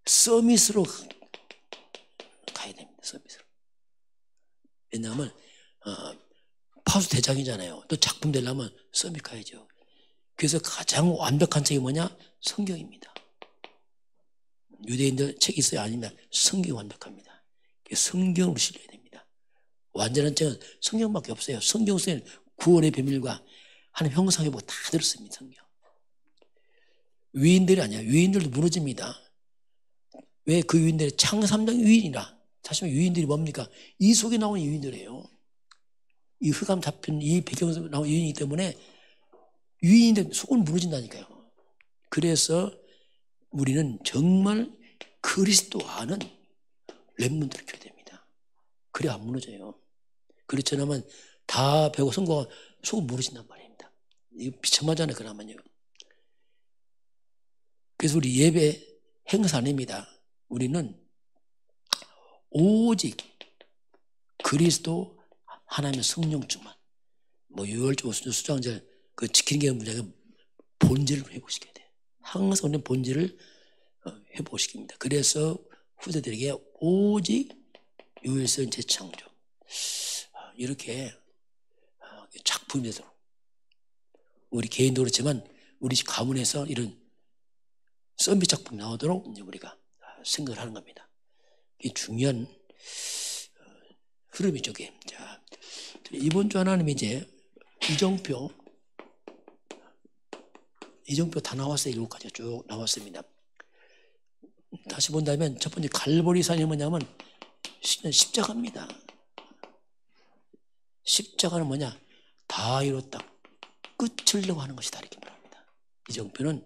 서밋으로 가야 됩니다. 서밋으로. 왜냐하면 파수 대장이잖아요. 또 작품 되려면 서밋 가야죠. 그래서 가장 완벽한 책이 뭐냐? 성경입니다. 유대인들 책이 있어요? 아니면 성경이 완벽합니다. 성경으로 실려야 됩니다. 완전한 책은 성경밖에 없어요. 성경 속에는 구원의 비밀과 하나님 형상의 뭐 다 들었습니다. 성경. 위인들이 아니야. 위인들도 무너집니다. 왜 그 위인들이 창삼장 위인이라. 사실 위인들이 뭡니까? 이 속에 나온 위인들이에요. 이 흑암 잡힌 이 배경에서 나온 위인이기 때문에 위인인데 속은 무너진다니까요. 그래서 우리는 정말 그리스도 아는 렘넌트를 줘야 됩니다. 그래야 안 무너져요. 그렇지 않으면 다 배우고 성공하고 속은 무너진단 말입니다. 이거 비참하잖아요. 그러면요. 그래서 우리 예배 행사 아닙니다. 우리는 오직 그리스도 하나님의 성령 충만, 뭐 유월절, 수장절 그 지키는 게 문제가 본질을 회복시켜야 돼요. 항상 우리는 본질을 회복시킵니다. 그래서 후대들에게 오직 유일성 재창조, 이렇게 작품이 되도록 우리 개인도 그렇지만 우리 가문에서 이런 선비 작품이 나오도록 이제 우리가 생각을 하는 겁니다. 이게 중요한 흐름이죠. 이게. 자, 이번 주 하나님이 이제 이정표 다 나왔어요. 7가지 쭉 나왔습니다. 다시 본다면 첫 번째 갈보리산이 뭐냐면 십자가입니다. 십자가는 뭐냐? 다 이뤘다. 끝을 내고 하는 것이다. 이렇게 말합니다. 이정표는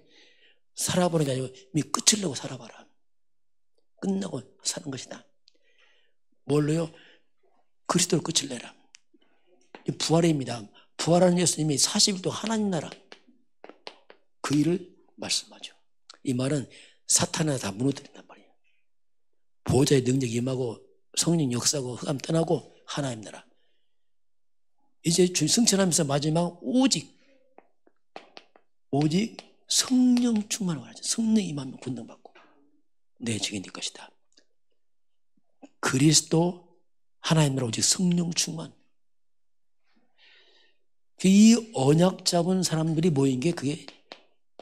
살아보는 게 아니고 이미 끝을 내고 살아봐라. 끝나고 사는 것이다. 뭘로요? 그리스도로 끝을 내라. 부활입니다. 부활하는 예수님이 40일 동안 하나님 나라 그 일을 말씀하죠. 이 말은 사탄을 다 무너뜨린단 말이에요. 보호자의 능력이 임하고 성령 역사고 흑암 떠나고 하나님 나라. 이제 승천하면서 마지막 오직 성령 충만을 말하죠. 성령 임하면 군등받고 내 증인이 될 것이다. 그리스도 하나님 나라 오직 성령 충만. 이 언약 잡은 사람들이 모인 게 그게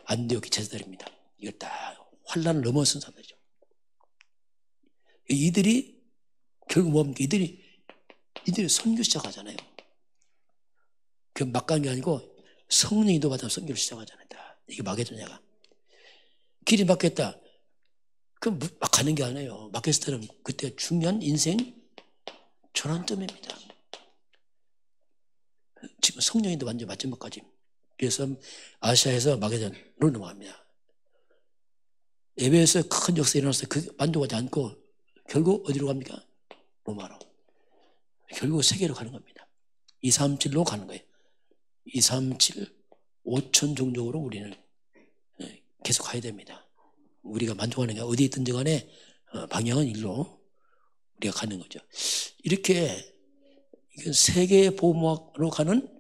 안디옥 제자들입니다. 이걸 다 환란을 넘어선 사람들이죠. 이들이 결국 뭡니까? 이들이 선교 시작하잖아요. 그 막 간 게 아니고 성령 인도받아 선교를 시작하잖아요. 이게 마게도냐가 길이 막혔다. 그럼 막 가는 게 아니에요. 막혔을 때는 그때 중요한 인생 전환점입니다. 지금 성령 인도 완전 마지막까지. 그래서 아시아에서 마게도냐로 넘어갑니다. 예배에서 큰 역사 일어났어요. 그 만족하지 않고 결국 어디로 갑니까? 로마로. 결국 세계로 가는 겁니다. 237로 가는 거예요. 237, 5천 종족으로 우리는 계속 가야 됩니다. 우리가 만족하는 게 어디 있든지 간에 방향은 일로 우리가 가는 거죠. 이렇게 세계 보호막으로 가는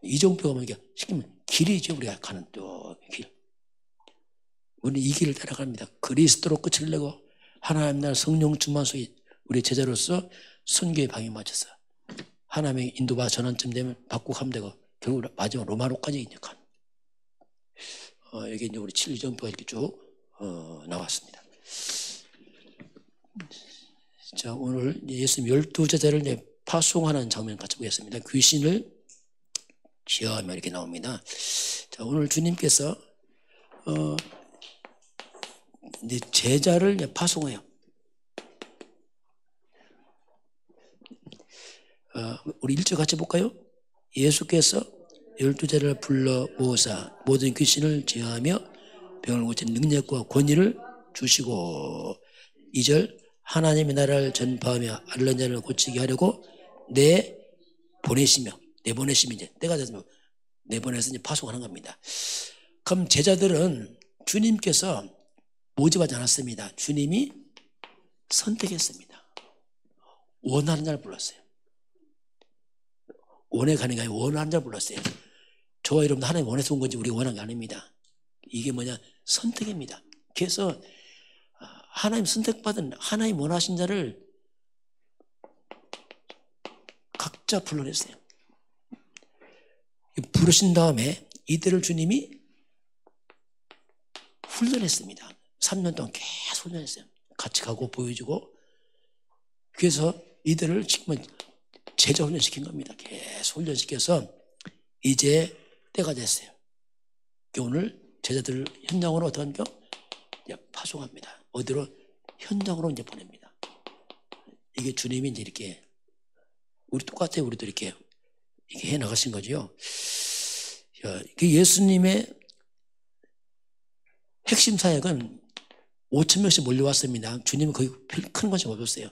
이정표가 뭐냐? 시키면 길이죠. 우리가 가는 또 길. 우리는 이 길을 따라갑니다. 그리스도로 끝을 내고 하나님 나라 성령 충만 속에 우리 제자로서 선교의 방향에 맞춰서 하나님의 인도받아 전환점 되면 바꾸고 하면 되고 결국 마지막 로마로까지 이제 가는. 여기 이제 우리 7정표가 이렇게 쭉 나왔습니다. 자, 오늘 예수님 12제자를 이제 파송하는 장면 같이 보겠습니다. 귀신을 제어하며 이렇게 나옵니다. 자, 오늘 주님께서 이제 제자를 이제 파송해요. 우리 1절 같이 볼까요? 예수께서 12제자를 불러 모으사 모든 귀신을 제어하며 병을 고치는 능력과 권위를 주시고 2절 하나님의 나라를 전파하며 앓는 자를 고치게 하려고 내보내시면 이제 때가 됐으면 내보내서 이제 파송하는 겁니다. 그럼 제자들은 주님께서 모집하지 않았습니다. 주님이 선택했습니다. 원하는 자를 불렀어요. 원해 가는 게 아니라 원하는 자를 불렀어요. 저와 여러분도 하나님 원해서 온 건지 우리가 원한 게 아닙니다. 이게 뭐냐? 선택입니다. 그래서 하나님 선택받은 하나님 원하신 자를 각자 불러냈어요. 부르신 다음에 이들을 주님이 훈련했습니다. 3년 동안 계속 훈련했어요. 같이 가고 보여주고. 그래서 이들을 지금 제자 훈련시킨 겁니다. 계속 훈련시켜서 이제 때가 됐어요. 오늘 제자들 현장으로 어떻게 하니까 파송합니다. 어디로? 현장으로 이제 보냅니다. 이게 주님이 이제 이렇게 우리 똑같아요. 우리도 이렇게 해 나가신 거죠. 예수님의 핵심 사역은 5천 명씩 몰려왔습니다. 주님은 거의 큰 관심 없었어요.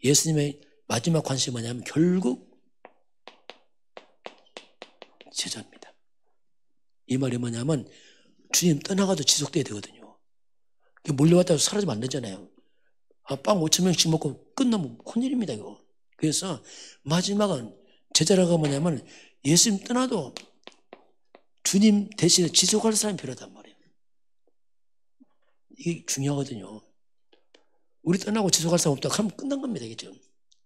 예수님의 마지막 관심이 뭐냐면 결국 제자입니다. 이 말이 뭐냐면 주님 떠나가도 지속돼야 되거든요. 몰려왔다고 사라지면 안 되잖아요. 빵 5천 명씩 먹고 끝나면 큰일입니다. 이거. 그래서 마지막은 제자라고 뭐냐면 예수님 떠나도 주님 대신에 지속할 사람이 필요하단 말이에요. 이게 중요하거든요. 우리 떠나고 지속할 사람 없다 하면 끝난 겁니다. 이게 지금.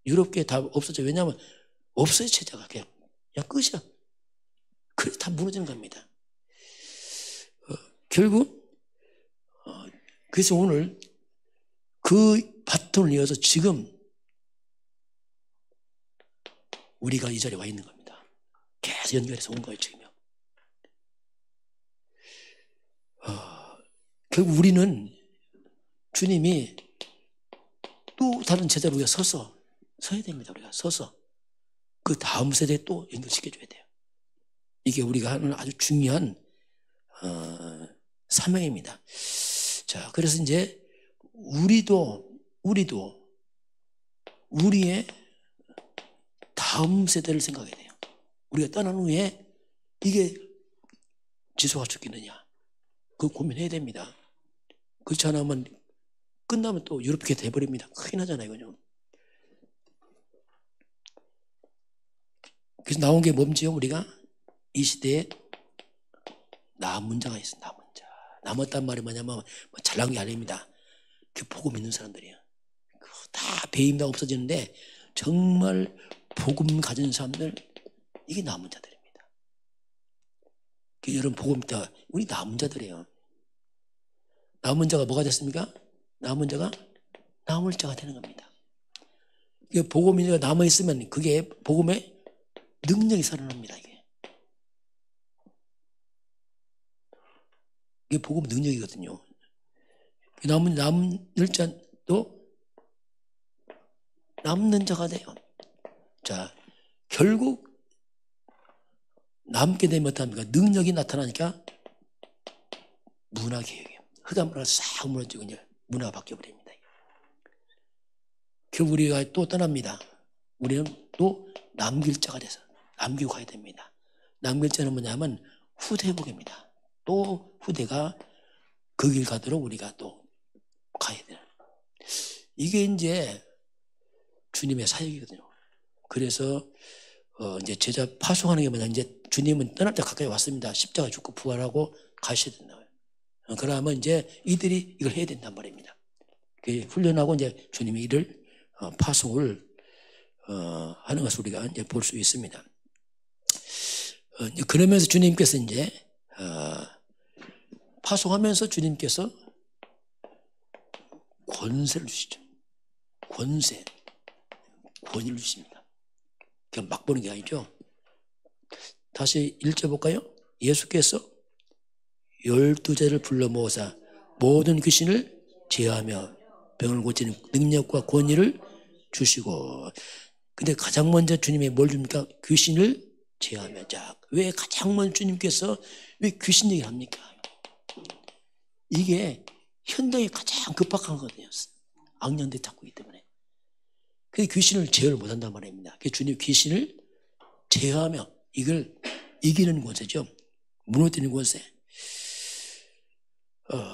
유럽계 다 없었죠. 왜냐하면 없어요, 체제가. 그냥 끝이야. 그래 다 무너지는 겁니다. 결국 그래서 오늘 그 바톤을 이어서 지금 우리가 이 자리에 와 있는 겁니다. 계속 연결해서 온 거예요, 지금요. 결국 우리는 주님이 또 다른 제자로 우리가 서야 됩니다. 우리가 서서 그 다음 세대에 또 연결시켜줘야 돼요. 이게 우리가 하는 아주 중요한 사명입니다. 자, 그래서 이제 우리도 우리의 다음 세대를 생각해야 돼요. 우리가 떠난 후에 이게 지속할 수 있겠느냐, 그거 고민해야 됩니다. 그렇지 않으면 끝나면 또 유럽게 돼버립니다. 큰일 나잖아요, 이거요. 그래서 나온 게 뭔지요? 우리가 이 시대에 남은 자가 있어요. 남은 자. 남았단 말이 뭐냐면 뭐 잘난 게 아닙니다. 그 복음 있는 사람들이에요. 다 배임당 없어지는데 정말 복음 가진 사람들, 이게 남은 자들입니다. 여러분 복음 있다. 우리 남은 자들이에요. 남은 자가 뭐가 됐습니까? 남은 자가 남을 자가 되는 겁니다. 복음이 남아있으면 그게 복음의 능력이 살아납니다. 이게 복음 능력이거든요. 남을 자도 남는 자가 돼요. 자, 결국 남게 되면 어떡합니까? 능력이 나타나니까 문화개혁이에요. 흑암문화가 싹 무너지고 이제 문화가 바뀌어버립니다. 결국 우리가 또 떠납니다. 우리는 또 남길 자가 돼서 남기고 가야 됩니다. 남길 자는 뭐냐면 후대복입니다. 또 후대가 그 길 가도록 우리가 또 가야 돼요. 이게 이제 주님의 사역이거든요. 그래서 이제 제자 파송하는 게 뭐냐, 이제 주님은 떠날 때 가까이 왔습니다. 십자가 죽고 부활하고 가셔야 된다고요. 그러면 이제 이들이 이걸 해야 된단 말입니다. 훈련하고 이제 주님이 이를 파송을 하는 것을 우리가 이제 볼 수 있습니다. 그러면서 주님께서 이제 파송하면서 주님께서 권세를 주시죠. 권위를 주십니다. 그냥 막 보는 게 아니죠. 다시 읽어볼까요? 예수께서 12제를 불러 모으사 모든 귀신을 제어하며 병을 고치는 능력과 권위를 주시고, 근데 가장 먼저 주님이 뭘 줍니까? 귀신을 제어하며. 자, 왜 가장 먼저 주님께서 왜 귀신 얘기를 합니까? 이게 현장에 가장 급박한 거거든요. 악령들이 잡고 있기 때문에. 그래서 귀신을 제어를 못한단 말입니다. 그래서 주님 귀신을 제어하며 이걸 이기는 권세죠. 무너뜨리는 권세.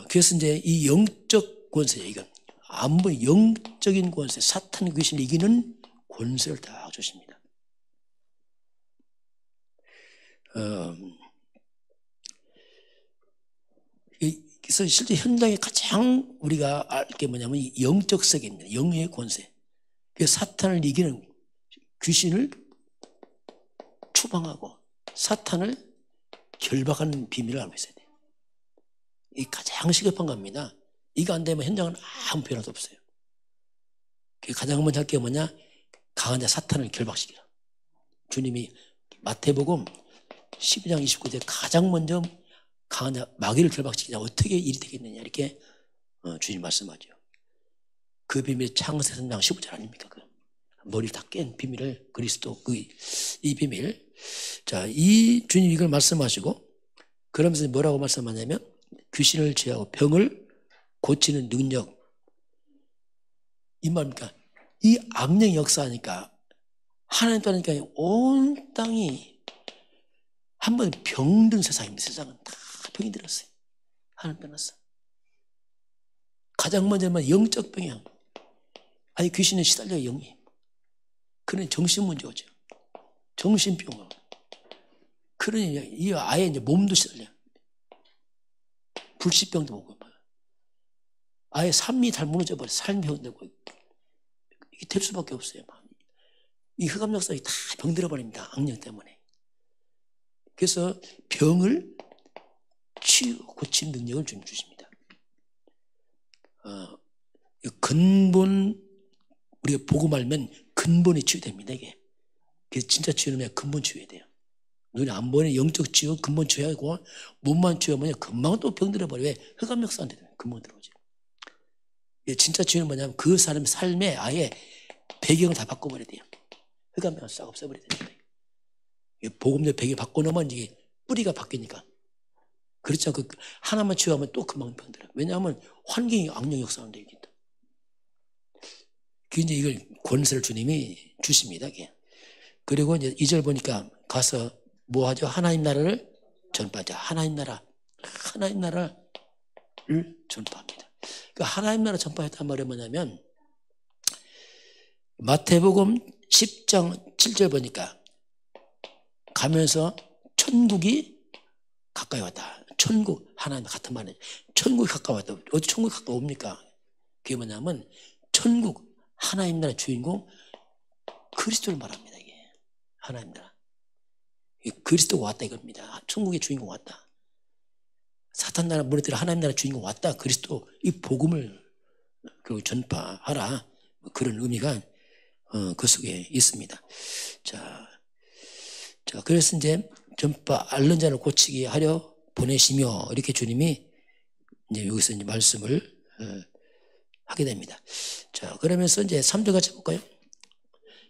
그래서 이제 이 영적 권세, 이건 안보 영적인 권세, 사탄 귀신을 이기는 권세를 다 주십니다. 그래서 실제 현장에 가장 우리가 알 게 뭐냐면 이 영적 세계입니다. 영의 권세. 그래서 사탄을 이기는, 귀신을 추방하고 사탄을 결박하는 비밀을 알고 있어야 돼요. 이게 가장 시급한 겁니다. 이거 안 되면 현장은 아무 변화도 없어요. 가장 먼저 할 게 뭐냐? 강한 자 사탄을 결박시키라. 주님이 마태복음 12장 29절에 가장 먼저 강한 자 마귀를 결박시키자 어떻게 일이 되겠느냐 이렇게 주님 말씀하죠. 그 비밀이 창세기 3장 15절 아닙니까? 그 머리를 다 깬 비밀을, 그리스도 이 비밀. 자, 이 주님 이걸 말씀하시고 그러면서 뭐라고 말씀하냐면 귀신을 제어하고 병을 고치는 능력, 이 말입니까? 이 악령이 역사하니까 하나님 떠나니까 온 땅이 한번 병든 세상입니다. 세상은 다 병이 들었어요. 하나님 떠났어. 가장 먼저는 영적 병이야. 아니 귀신에 시달려 영이. 그런 정신 문제 오죠. 정신병. 그러니 이 아예 이제 몸도 시달려. 불치병도 오고. 아예 삶이 다 무너져 버려. 삶이 흔들고. 이게 될 수밖에 없어요. 이 흑암 역사가 다 병들어 버립니다. 악령 때문에. 그래서 병을 고친 능력을 좀 주십니다. 근본, 우리가 복음 알면 근본이 치유됩니다, 이게. 그래서 진짜 치유는 근본 치유해야 돼요. 눈에 안 보이는 영적 치유, 근본 치유하고, 몸만 치유하면 금방 또 병들어 버려. 왜? 흑암 역사한테 근본 들어오죠. 진짜 치유는 뭐냐면 그 사람의 삶에 아예 배경을 다 바꿔버려야 돼요. 흑암을 싹 없애버려야 됩니다. 복음의 배경 바꿔놓으면 이게 뿌리가 바뀌니까. 그렇지 않고 하나만 치유하면 또 금방 병들어요. 왜냐하면 환경이 악령 역사하는데 있기 때문에. 이제 이걸 권세를 주님이 주십니다. 그리고 이제 2절 보니까 가서 뭐 하죠? 하나님 나라를 전파하자. 하나님 나라를 전파합니다. 그 하나님 나라 전파했단 말이 뭐냐면 마태복음 10장 7절 보니까 가면서 천국이 가까이 왔다. 천국, 하나님 같은 말이에요. 천국이 가까이 왔다. 어디 천국이 가까이 옵니까? 그게 뭐냐면 천국, 하나님 나라 주인공 그리스도를 말합니다. 이게 하나님 나라. 그리스도가 왔다 이겁니다. 천국의 주인공 왔다. 사탄 나라 무너뜨려 하나님 나라 주인공 왔다. 그리스도 이 복음을 그리고 전파하라. 그런 의미가 그 속에 있습니다. 자, 그래서 이제 전파 앓는 자를 고치게 하려 보내시며 이렇게 주님이 이제 여기서 이제 말씀을 하게 됩니다. 자, 그러면서 이제 3절 같이 볼까요?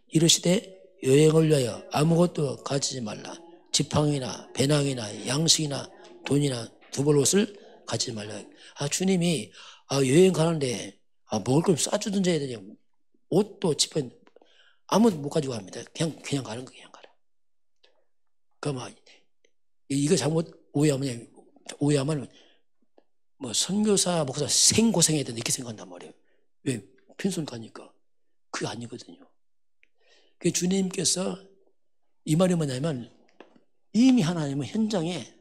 이르시되 여행을 위하여 아무것도 가지지 말라. 지팡이나 배낭이나 양식이나 돈이나 두벌 옷을 가지지 말라. 주님이 여행 가는데 먹을 걸 싸주든지 해야 되냐. 옷도 지팡이 아무도 못 가지고 갑니다. 그냥 가는 거 그냥 가라. 그러면 이거 잘못 오해하면 뭐 선교사 목사 생고생해야 된다 이렇게 생각한단 말이에요. 왜? 빈손 가니까. 그게 아니거든요. 그 주님께서 이 말이 뭐냐면 이미 하나님은 현장에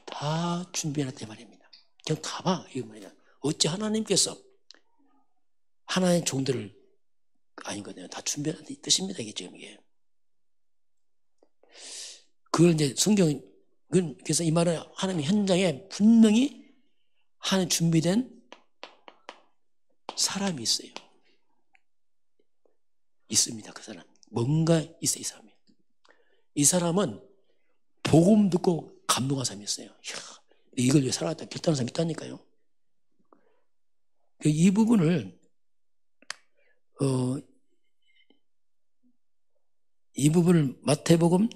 다 준비해놨단 말입니다. 그냥 가봐. 이거 뭐냐. 어찌 하나님께서 하나의 종들을 아니거든요. 다 준비해놨다 이 뜻입니다. 이게 지금 이게. 그걸 이제 성경은 그래서 이 말은 하나님 현장에 분명히 하나님 준비된 사람이 있어요. 있습니다. 그 사람. 뭔가 있어요. 이 사람이. 이 사람은 복음 듣고 감동한 사람이 있어요. 이걸 위해 살아갔다 결단한 사람이 있다니까요. 이 부분을 마태복음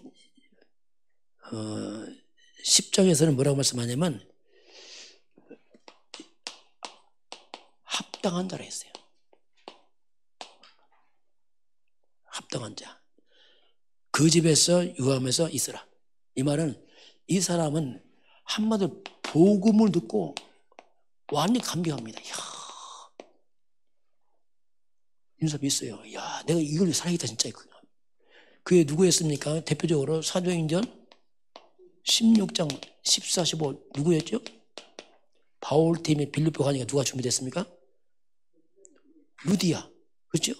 10장에서는 뭐라고 말씀하냐면 합당한 자라 했어요. 합당한 자. 그 집에서 유하면서 있으라. 이 말은 이 사람은 한마디로 복음을 듣고 완전히 감격합니다. 이야, 이런 사람이 있어요. 야, 내가 이걸 살아야겠다 진짜. 그게 누구였습니까? 대표적으로 사도행전 16장 14, 15 누구였죠? 바울 팀이 빌립보 가니까 누가 준비됐습니까? 루디아. 그렇죠?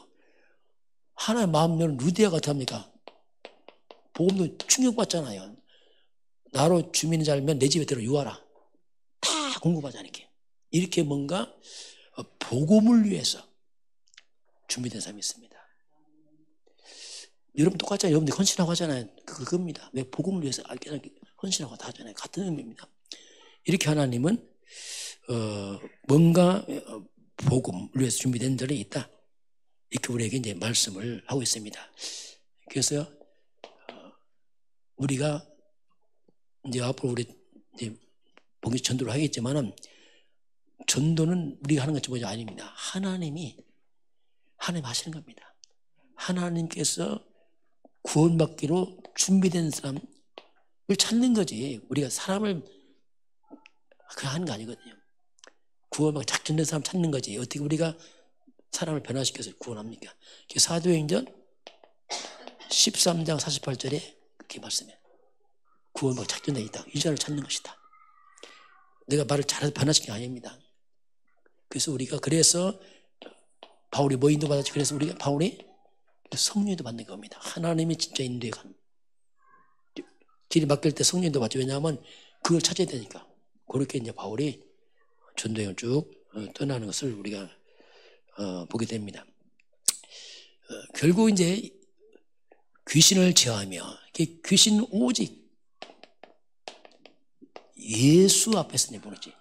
하나의 마음대로 루디아가 어떡합니까? 복음도 충격받잖아요. 나로 주민인 줄 알면 내 집에 들어 유하라. 다 궁금하잖아요. 이렇게 뭔가 복음을 위해서 준비된 사람이 있습니다. 여러분 똑같잖아요. 여러분들 헌신하고 하잖아요. 그겁니다. 왜 복음을 위해서 헌신하고 다 하잖아요. 같은 의미입니다. 이렇게 하나님은 뭔가 복음을 위해서 준비된 자들이 있다. 이렇게 우리에게 이제 말씀을 하고 있습니다. 그래서 우리가 이제 앞으로 우리 이제 복음 전도를 하겠지만은 전도는 우리가 하는 것이 아닙니다. 하나님 하시는 겁니다. 하나님께서 구원받기로 준비된 사람을 찾는 거지. 우리가 사람을 그냥 하는 거 아니거든요. 구원받기 작정된 사람 찾는 거지. 어떻게 우리가 사람을 변화시켜서 구원합니까? 사도행전 13장 48절에 그렇게 말씀해요. 구원받기 작정되어 있다. 이 자를 찾는 것이다. 내가 말을 잘해서 변화시킨 게 아닙니다. 그래서 우리가 바울이 뭐 인도받았지? 그래서 바울이 성령도 받는 겁니다. 하나님이 진짜 인도에 가는. 길이 막힐 때 성령도 받죠. 왜냐하면 그걸 찾아야 되니까. 그렇게 이제 바울이 전도여행을 쭉 떠나는 것을 우리가 보게 됩니다. 결국 이제 귀신을 제어하며, 귀신은 오직 예수 앞에서 내보내지.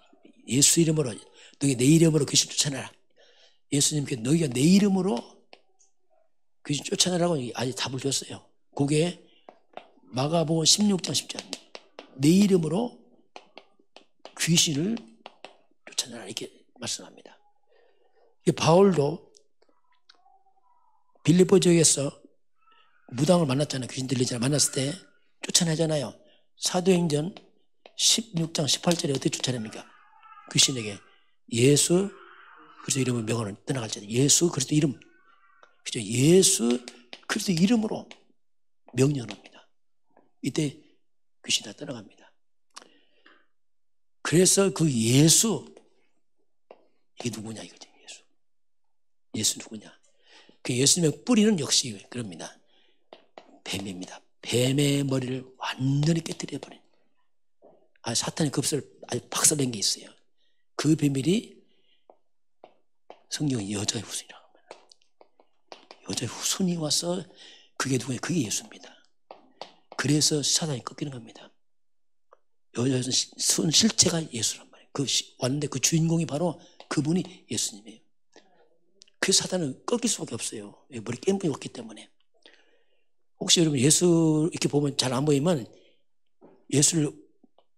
예수 이름으로, 너희 내 이름으로 귀신 쫓아내라. 예수님께 너희가 내 이름으로 귀신 쫓아내라고 아직 답을 줬어요. 그게 마가복음 16장 10절. 내 이름으로 귀신을 쫓아내라 이렇게 말씀합니다. 바울도 빌립보 지역에서 무당을 만났잖아요. 귀신 들리잖아요. 만났을 때 쫓아내잖아요. 사도행전 16장 18절에 어떻게 쫓아냅니까? 귀신에게 예수 그리스도 이름을 명하는 떠나갈지어다. 예수 그리스도 이름, 그죠? 예수 그리스도 이름으로 명령합니다. 이때 귀신 다 떠나갑니다. 그래서 그 예수, 이게 누구냐 이거죠. 예수 누구냐? 그 예수님의 뿌리는 역시 그럽니다. 뱀입니다. 뱀의 머리를 완전히 깨뜨려버린, 사탄의 급설 아주 박살낸 게 있어요. 그 비밀이 성경은 여자의 후손이라고 합니다. 여자의 후손이 와서 그게 누구냐? 그게 예수입니다. 그래서 사탄이 꺾이는 겁니다. 여자의 후손 실체가 예수란 말이에요. 왔는데 그 주인공이 바로 그분이 예수님이에요. 그 사단은 꺾일 수밖에 없어요. 머리 깨물이 없기 때문에. 혹시 여러분 예수 이렇게 보면 잘 안 보이면 예수를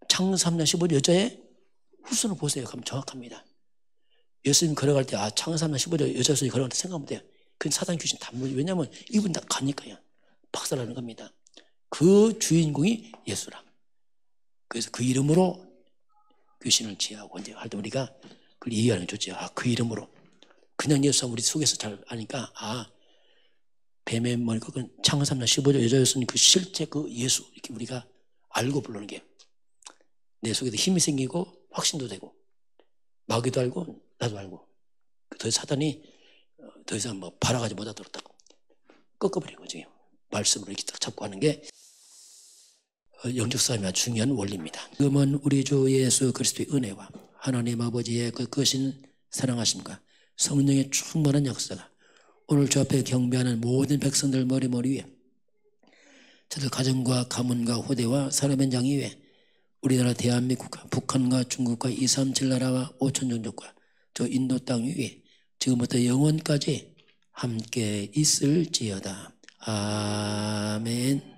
창세기 3장 15절 여자의 후손을 보세요. 그럼 정확합니다. 예수님 걸어갈 때 창세기 3장 15절 여자 후손이 걸어갈 때 생각하면 돼요. 그건 사단 귀신 다 물죠. 왜냐하면 이분 다 가니까요. 박살나는 겁니다. 그 주인공이 예수라. 그래서 그 이름으로 귀신을 제하고 이제 할 때 우리가 그걸 이해하는 게 좋죠. 그 이름으로. 그냥 예수하면 우리 속에서 잘 아니까 뱀의 머리 꺾은 창세기 3장 15절 여자 예수님 그 실제 그 예수 이렇게 우리가 알고 부르는 게 내 속에도 힘이 생기고 확신도 되고 마귀도 알고 나도 알고 더 사단이 더 이상 발아가지 못하도록 딱 꺾어버린 거죠. 말씀으로 이렇게 딱 잡고 하는 게 영적 싸움이 아주 중요한 원리입니다. 지금은 우리 주 예수 그리스도의 은혜와 하나님 아버지의 그 크신 사랑하심과 성령의 충만한 역사가 오늘 주 앞에 경배하는 모든 백성들 머리 위에 저들 가정과 가문과 후대와 사람의 장이 위에 우리나라 대한민국과 북한과 중국과 237 나라와 5천 종족과 저 인도 땅 위에 지금부터 영원까지 함께 있을지어다. 아멘.